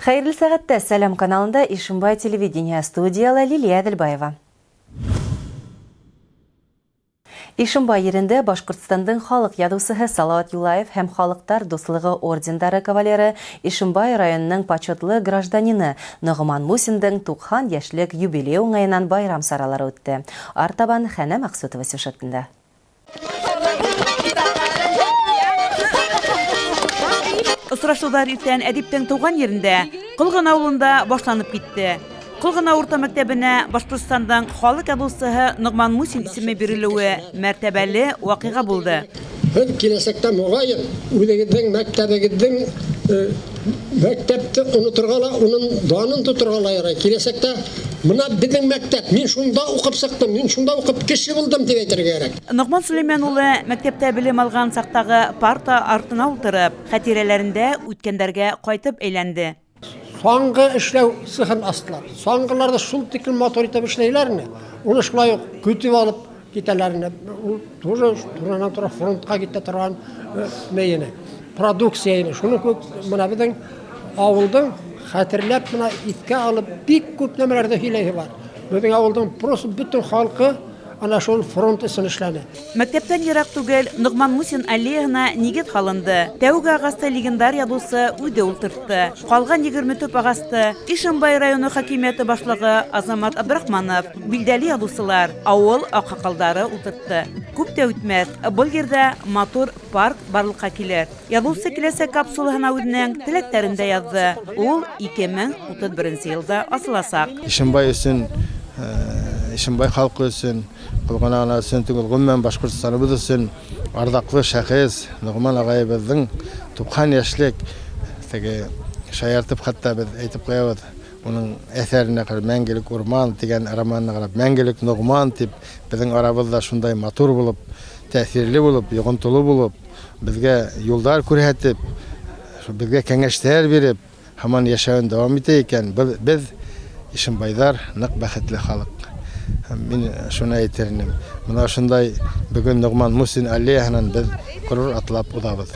Хәйрле сәгатьтә Сәлам каналында Ишимбай телевидение студиялы Лилия Әділбаева. Ишимбай ерінде Башкортстандың халық ядусыһы Салават Юлаев һәм халыктар дуслыгы ордендары кавалеры Ишимбай районының почетлы гражданины Нугман Мусиндың 90 яшьлек юбилей уңаеннан байрам саралары үтте. Артабан Хәнә Максутова сюжетында. Осрашулар иртән әдиптең туган ерендә, Кылгын авылында башланып китте. Кылгын авырта мәктәбенә Башкортстандың халык ядусыһы Нугман Мусин исеме бирелүе мәртәбәле вакыйга булды. Киләсәктә мөгаен үзегезнең мәктәбегезнең мәктәпте онытыргала, уның данын тутыргала ярый. Киләсәктә мына безнең мәктәп, мин шунда укып сыктым, мин шунда укып кеше булдым дип әйтергә кирәк. Нугман Сөләйман улы мәктәптә белем алган сактагы парта артына утырып, хатирәләрендә үткәндәргә кайтып әйләнде. Соңгы эшләү сыхын астылар. Соңгыларда шул тиклем мотор итеп эшләйләрне, уны шулай ук көтеп алып китәләрне. Ул тоже туранан-тура фронтка китә торган мәйене. Продукцияны шуны күп менә безнең авылдың хәтерләп менә иткә алып бик күп нәмәләрдә һиләһе бар. Безнең авылдың просто бөтен халкы ана шул фронт өчен эшләнә. Мәктәптән ерак түгел Нугман Мусин аллеяһына нигез халынды. Тәүге агасты легендар ядусы үзе ултыртты. Калган 20 төп агасты Ишимбай районы хакимияте башлыгы Азамат Абдрахманов, билдәле ядусылар, авыл аккалдары ултыртты. Күп тә үтмәс, бу yerдә матур парк барлыкка килер. Ядусы киләсәк капсулаһына үзенең теләкләрен дә язды. Ул 2031 елда асыласак. Ишимбай өчен, Ишимбай халкы өчен, Кылгын ана өчен, гомумән Башкортстаныбыз өчен ардаклы шәхес Нугман агайыбызның 90 яшьлек теге шаяртып хәтта без әйтеп куябыз. Уның әсәренә карап мәңгелек урман дигән романына карап мәңгелек Нугман дип безнең арабызда шундай матур булып, тәэсирле булып, йогынтылы булып, безгә юлдар күрһәтеп, безгә кәңәшләр биреп, һаман яшәвен дәвам итә икән. Без Ишимбайдар нык бәхетле халык. Мин шуны әйтермен. Менә шундай бүген Нугман Мусин аллеяһынан без курор атлап удабыз.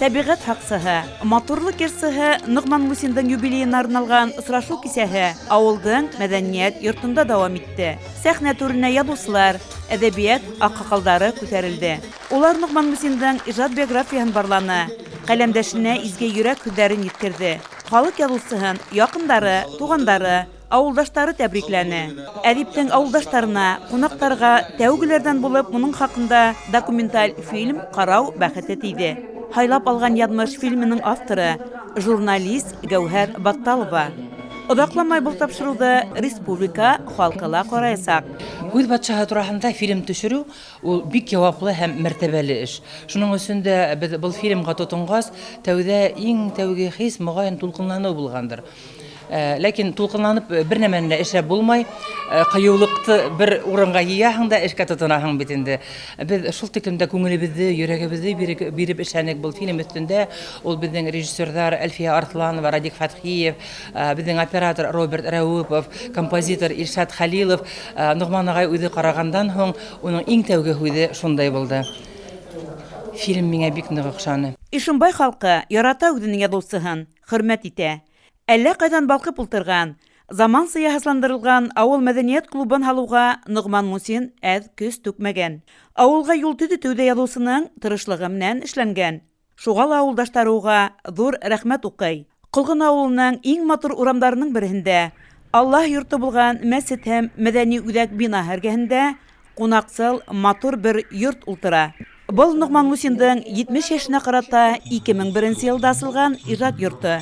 Табигать хаксыһы, матурлык йырсыһы Нугман Мусиндың юбилейына арналган осрашу кисәһе авылдың мәдәният йортында дәвам итте. Сәхнә түренә ядуслар, әдәбият аккалдары күтәрелде. Улар Нугман Мусиндың иҗат биографияһын барланы, каләмдәшенә изге йөрәк сүзләрен җиткерде. Халык ядусыһын якындары, тугандары, авылдаштары тәбрикләне. Әдиптең авылдаштарына, кунактарга тәүгеләрдән булып моның хакында документаль фильм карау бәхете тиде. Хайлап алган ядмыш фильмының авторы журналист Гәүһәр Батталова. Одакламай был тапшыруды республика халкыла карайсак. Күз батшаһы тураһында фильм төшерү ул бик яваплы һәм мәртәбәле эш. Шуның өчен дә без бу фильмга тотынгас, тәүдә иң тәүге хис мөгаен тулкынлану булгандыр. Ләкин тулкынланып бер нәмәне эшләп булмай, кыюлыкты бер урынга йыяһың да эшкә тотынаһың бит инде. Без шул тикмәдә күңелебезне, йөрәгебезне биреп эшләнек бу фильм өстендә. Ул безнең режиссерлар Әлфия Арсланова, Радик Фатхиев, безнең оператор Роберт Рәүпов, композитор Илшат Халилов, Нугман агай үзе карагандан соң уның иң тәүге үзе шундай булды. Фильм миңа бик нык охшаны. Ишимбай халкы ярата үзенең ядусыһын, хөрмәт итә. Әллә кайдан балкып ултырган, заман сыяһатландырылган авыл мәдәният клубын һалуга Нугман Мусин әз көз түкмәгән. Авылга юл төзүдә ядусының тырышлыгы белән эшләнгән. Шугал авылдаштары уга зур рәхмәт укый. Кылгын авылының иң матур урамдарының берендә, Аллаһ йорты булган мәсҗид һәм мәдәни үзәк бина һәргәһендә кунаксыл матур бер йорт ултыра. Бұл Нугман Мусиндың 70 яшына карата 2001 елда асылган иҗат йорты.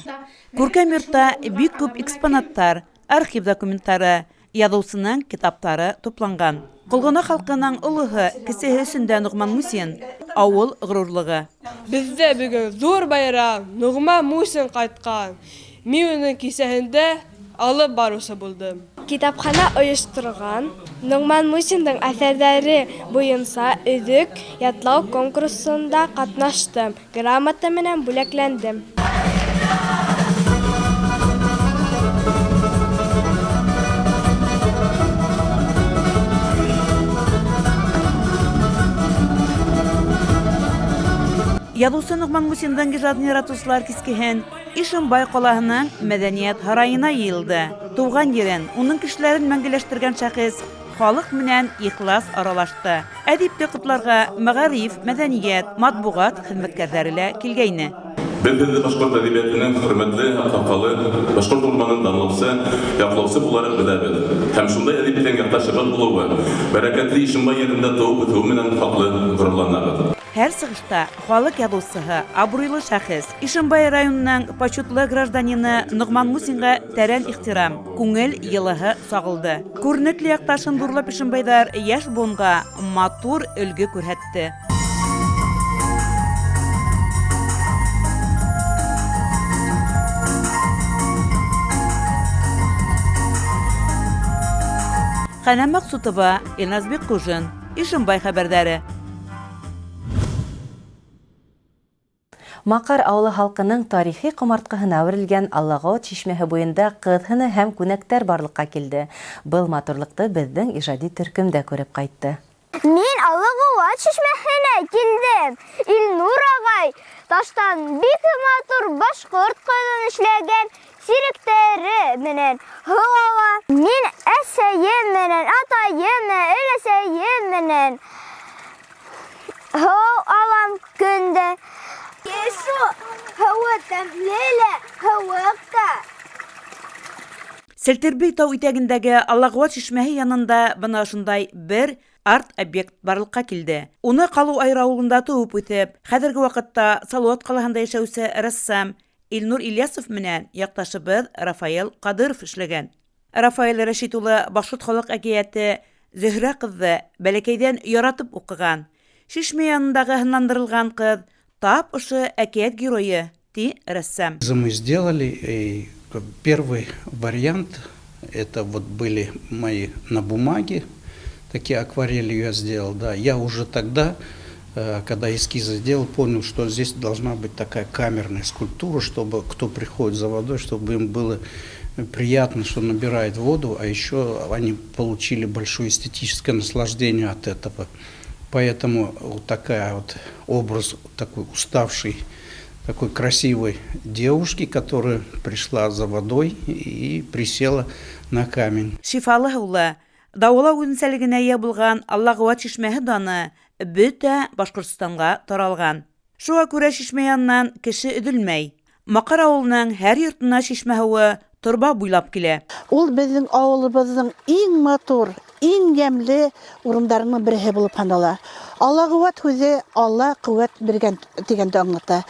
Күркәм йортта бик күп экспонаттар, архив документтары, ядусының китаптары тупланган. Кылгына халкының улыгы кесеһе өчендә Нугман Мусин авыл горурлыгы. Бездә бүген зур байрам, Нугман Мусин кайткан. Мин уның кисәһендә алып барусы булдым. Китапхана оештырган Нугман Мусиндың әсәрләре буенча үзек ятлау конкурсында катнаштым. Грамота менән бүләкләндем. Ядусы Нугман Мусиндың ижадын яратучылар кискеһен Ишембай ҡалаһының мәҙәниәт һарайына йыйылды. Тыуған ерен, уның кешеләрен мәңгеләштергән шәхес халыҡ менән ихлас аралашты. Әдипте ҡотларға мәғариф, мәҙәниәт, матбуғат хеҙмәткәрҙәре лә килгәйне. Беҙ һеҙҙе башҡорт әҙәбиәтенең хөрмәтле аҡсаҡалы, башҡорт урманын данлаусы, яҡлаусы булараҡ беләбеҙ. Һәм шундай әҙибиәттең яҡташыбыҙ булыуы, бәрәкәтле Ишембай ерендә тыуып үҫеү менән хаҡлы ғорурланабыҙ. Һәр сығышта халык яҙыусыһы, абруйлы шәхес, Ишембай районының почетлы гражданины Нугман Мусинға тәрән ихтирам, күңел йылыһы сағылды. Күренекле яҡташын ҙурлап Ишембайҙар йәш буынға матур өлгө күрһәтте. Хәнәм Мәҡсүтова, Илназбек Ҡужин, Ишембай хәбәрҙәре. Маҡар ауылы халҡының тарихи ҡомартҡыһына әүерелгән Аллағот чишмәһе буйында ҡыҙ-һыны һәм күнәктәр барлыҡҡа килде. Был матурлыҡты беҙҙең ижади төркөмдә күреп ҡайтты. Мин Аллағот чишмәһенә килдем. Илнур ағай таштан бик матур башҡорт ҡыҙын эшләгән сиректәре менән һыуала. Мин әсәйем менән, атайым менән, өләсәйем менән һыу алам көндә. Ешу һыуы тәмле лә, һыуыҡ та. Селтербей тау итәгендәге Аллағот чишмәһе янында бына шундай бер арт-объект барлыҡҡа килде. Уны Ҡалу айрауылында тыуып үҫеп, хәҙерге ваҡытта Салауат ҡалаһында йәшәүсе рәссам Илнур Ильясов менән яҡташыбыҙ Рафаэл Ҡадыров эшләгән. Рафаэл Рәшит улы башҡорт халыҡ әкиәте Зөһрә ҡыҙҙы бәләкәйҙән яратып уҡыған. Шишмә янындағы һынландырылған ҡыҙ тап ошо әкиәт геройы, ти рәссам. Мы сделали первый вариант, это вот были мои на бумаге, такие акварели я сделал, да. Я уже тогда, когда эскизы сделал, понял, что здесь должна быть такая камерная скульптура, чтобы кто приходит за водой, чтобы им было приятно, что набирает воду, а еще они получили большое эстетическое наслаждение от этого. Поэтому вот такая вот образ такой уставшей, такой красивой девушки, которая пришла за водой и присела на камень. Шифалы һыулы, дауыла үҙенсәлегенә ия булған Аллағот чишмәһе даны бөтә Башҡортостанға таралған. Шуға күрә чишмә янынан кеше өҙөлмәй. Маҡар ауылының һәр йортона чишмә һыуы торба буйлап килә. Ул беҙҙең ауылыбыҙҙың иң матур, иң йәмле урындарының береһе булып һанала. Аллағот һүҙе Алла ҡеүәт биргән тигәнде аңлата.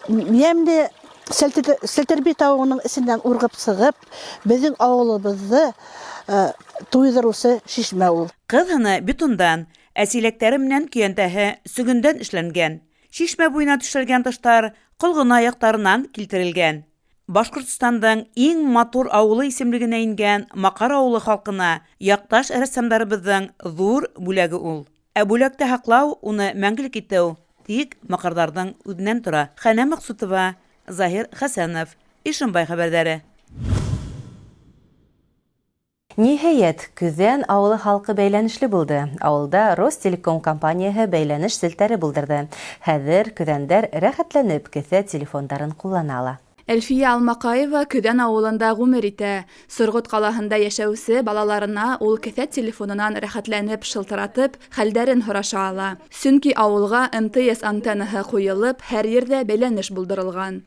Йәмле Селтербей тауының эсенән урғып сығып, беҙҙең ауылыбыҙҙы туйҙырыусы шишмә ул. Ҡыҙ-һыны бетондан, әсиләктәре менән көйәнтәһе сөгөндән эшләнгән. Шишмә буйына төшәлгән таштар ҡолғона аяҡтарынан килтерелгән. Башҡортостандың иң матур ауылы исемлегенә ингән Маҡар ауылы халҡына яҡташ рәссамдарыбыҙҙың ҙур бүләге ул. Ә бүләкте һаҡлау, уны мәңгелек итеү тик маҡарҙарҙың үҙенән тора. Хәнәм Мәҡсүтова, Заһир Хәсәнов, Ишембай хәбәрҙәре. Ниһәйәт, көҙән ауылы халҡы бәйләнешле булды. Ауылда Ростелеком компанияһы бәйләнеш селтәре булдырҙы. Хәҙер көҙәндәр рәхәтләнеп кеҫә телефондарын ҡуллана ала. Әлфия Алмаҡаева көҙән ауылында ғүмер итә. Сорғот ҡалаһында йәшәүсе балаларына ул кеҫә телефонынан рәхәтләнеп шылтыратып, хәлдәрен һораша ала. Сөнки ауылға МТС антеннаһы ҡуйылып, һәр ерҙә бәйләнеш булдырылған.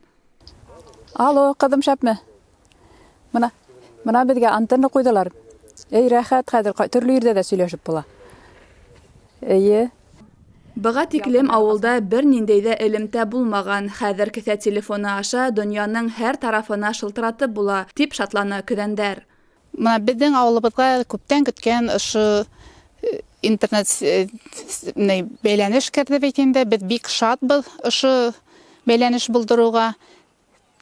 Алло, ҡыҙым шәпме? Мына беҙгә антенна ҡуйҙылар. Эй, рәхәт, хәҙер төрлө ерҙә дә сөйләшеп була. Эйе. Быға тиклем ауылда бер ниндәй ҙә элемтә булмаған. Хәҙер кеҫә телефоны аша донъяның һәр тарафына шылтыратып була, тип шатлана көҙәндәр. Мына беҙҙең ауылыбыҙға күптән көткән ошо интернет бәйләнеш керҙе бит инде. Беҙ бик шатбыҙ ошо бәйләнеш булдырыуға.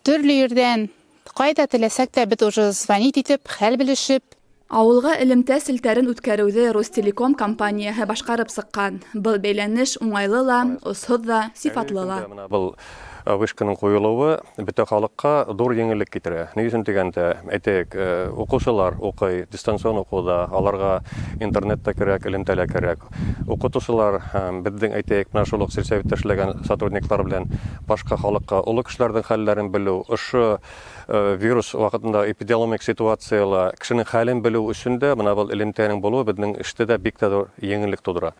Төрлө ерҙән ҡайҙа теләсәк тә беҙ уже звонить итеп, хәл белешеп. Ауылға элемтә селтәрен үткәреүҙе Ростелеком компанияһы башҡарып сыҡҡан. Был бәйләнеш уңайлы ла, осһоҙ ҙа, сифатлы ла. Был вышканың қойылуы бөтен халыққа зор еңгелек китерә. Ни өчен дигәндә, әйтәйек, укучылар укый, дистанцион укуда, аларга интернетта кирәк, элемтәлә кирәк. Укытучылар безнең әйтәйек, менә шул ук сельсоветта эшләгән сотрудниклар белән башка халыкка олы кешеләрнең хәлләрен белү, ошо вирус вакытында эпидемиологик ситуациялар кешенең хәлен белү өчен дә менә бу элемтәнең булуы безнең эштә дә бик тә еңеллек тудыра.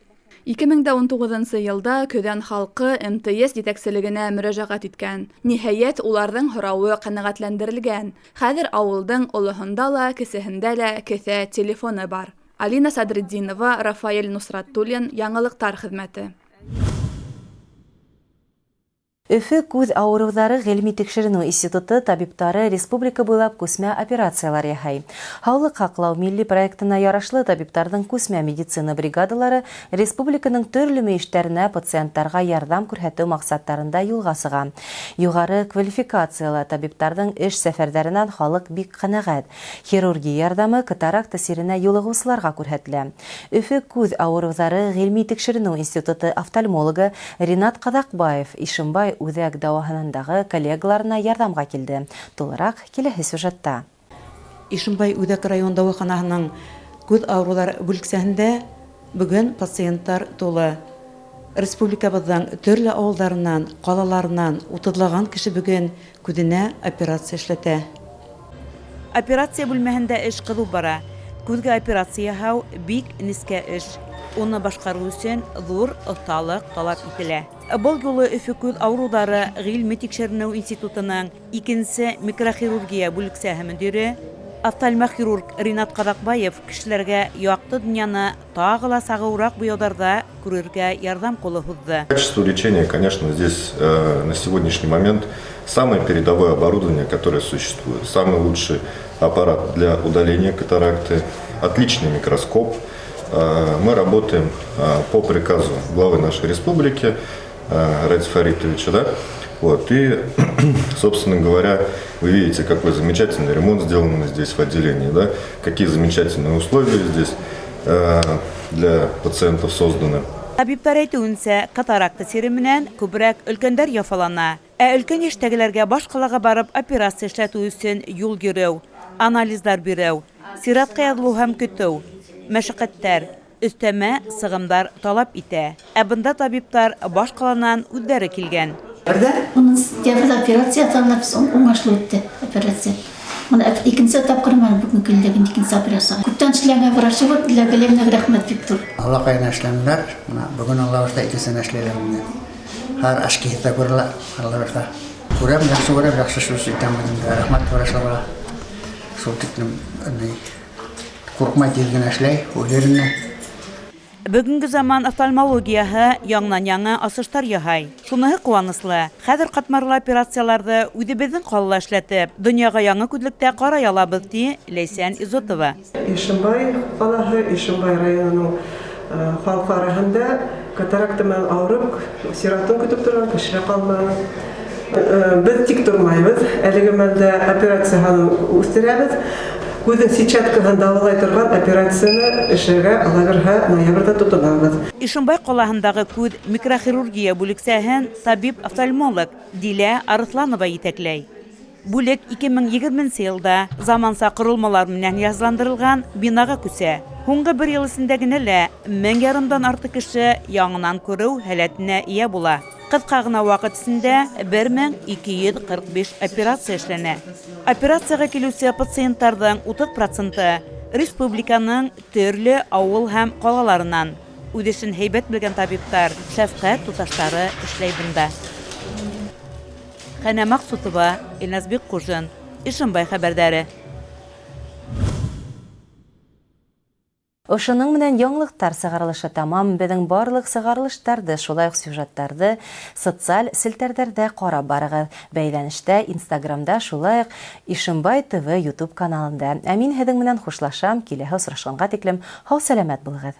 2019 елда Көдән халкы МТС җитәкчелегенә мөрәҗәгать иткән. Ниһаять, уларның һорауы канәгатьләндерелгән. Хәзер авылның олыһында ла, кесеһендә лә кесә телефоны бар. Алина Садретдинова, Рафаэль Нусраттуллин, Яңалыктар хезмәте. Өфе күз авырулары гыйльми тикшеренү институты табиптары республика буйлап күсмә операциялар яһай. Һаулык һаклау милли проектына ярашлы табиптарның күсмә медицина бригадалары республиканың төрле мөештәренә пациентларга ярдәм күрсәтү максаттарында юлга сыга. Югары квалификациялы табиптарның эш сәфәрләреннән халык бик канәгать. Хирургия ярдәме катаракт тәсиренә юлыгучыларга күрсәтелә. Өфе күз авырулары гыйльми тикшеренү институты офтальмологы Ринат Кадакбаев Ишембай үҙәк дауаханындагы коллегаларына ярдәмгә килде. Тулырак киләһе сюжетта. Ишембай үҙәк район дауаханаһының күҙ авырулар бүлексәһендә бүген пациенттар тулы. Республикабыҙҙың төрлө ауылдарынан, ҡалаларынан 30-лаган кеше бүген күҙенә операция эшләтә. Операция бүлмәһендә эш ҡыҙыу бара. Күҙгә операция яһау бик нескә эш. Уны башҡарыу өсөн ҙур оҫталыҡ талап ителә. Был юлы Өфө күҙ ауырыуҙары ғилми тикшеренеү институтының 2-нче микрохирургия бүлексәһе мөдире, офтальмохирург Ринат Кадакбаев кешеләргә яҡты донъяны тағы ла сағыуыраҡ буяуҙарҙа күрергә ярҙам ҡулы һуҙҙы. Качество лечения, конечно, здесь на сегодняшний момент самое передовое оборудование, которое существует. Самый лучший аппарат для удаления катаракты, отличный микроскоп. Мы работаем по приказу главы нашей республики Радия Фаритовича, да? Вот, и, собственно говоря, вы видите, какой замечательный ремонт сделан здесь в отделении, да? Какие замечательные условия здесь для пациентов созданы. Табиптар әйтеүенсә, катаракта сире менән күбрәк өлкәндәр яфалана. Өлкән яшьтәгеләргә баш ҡалаға барып операция эшләтү өсөн юл йөрөү, анализдар биреү, сиратҡа яҙылыу һәм көтөү, мәшәҡәттәр, өҫтәмә сығымдар талап итә. Бында табиптар баш ҡаланан үҙҙәре килгән. Операция уңышлы үтте. Операция. Икенсе тапҡыр бүген килдеген икенсе операция. Күптән эшләгән врачы булып, ләгелемне рәхмәт Виктор. Алла кайна эшләнеләр. Бүген Аллаһта икенсен эшләйләр менә. Һәр ашкиһтә күрәләр. Аллаһта. Күрәм, яхшы шуш итәм менә. Рәхмәт врачларга. Шул тиклем куркмай килгән эшләй, уверенне. Бүгенге заман офтальмологияһы яңнан-яңы асыштар яһай. Шуныһы куаныслы. Хәзер ҡатмарлы операцияларҙы үҙебеҙҙең ҡалала эшләтеп, донъяға яңы күҙлектә ҡарай алабыҙ, ти Ләйсән Изотова. Ишембай ҡалаһы, Ишембай районының халҡы араһында катаракта менән ауырып, сиратын көтөп торған кешеләр ҡалманы. Беҙ тик тормайбыҙ. Әлеге мәлдә операцияны үҫтерәбеҙ. Күҙең сетчаткаһын дауалай торған операцияны эшләргә Алабирһа ноябрҙа тотонабыҙ. Ишембай ҡалаһындағы күҙ микрохирургия бүлексәһен табип-офтальмолог Дилә Арыҫланова етәкләй. Бүлек 2020 йылда заманса ҡоролмалар менән яһазландырылған бинаға күсә. Һуңғы бер йыл эсендә генә лә 1000-дан артыҡ кеше яңынан күреү һәләтенә ия була. Ҡыҫҡа ғына ваҡыт эсендә 1245 операция эшләнә. Операцияға килеүсе пациенттарҙың 30% республиканың төрлө ауыл һәм ҡалаларынан. Үҙ эшен һәйбәт белгән табиптар, шәфҡәт туташтары эшләй бында. Хәнә Маҡсутова, Илназбек Ҡужин, Ишембай хәбәрҙәре. Ошоның менән яңлыҡтар сығарылышы тамам. Беҙҙең барлыҡ сығарылыштарҙы, шулай уҡ сюжеттарҙы социаль селтәрҙәрҙә ҡарап барығыҙ. Бәйләнештә, Инстаграмда, шулай уҡ Ишембай ТВ YouTube каналында. Мин һеҙҙең менән хушлашам. Киләһе осрашҡанға тиклем һау-сәләмәт булығыҙ.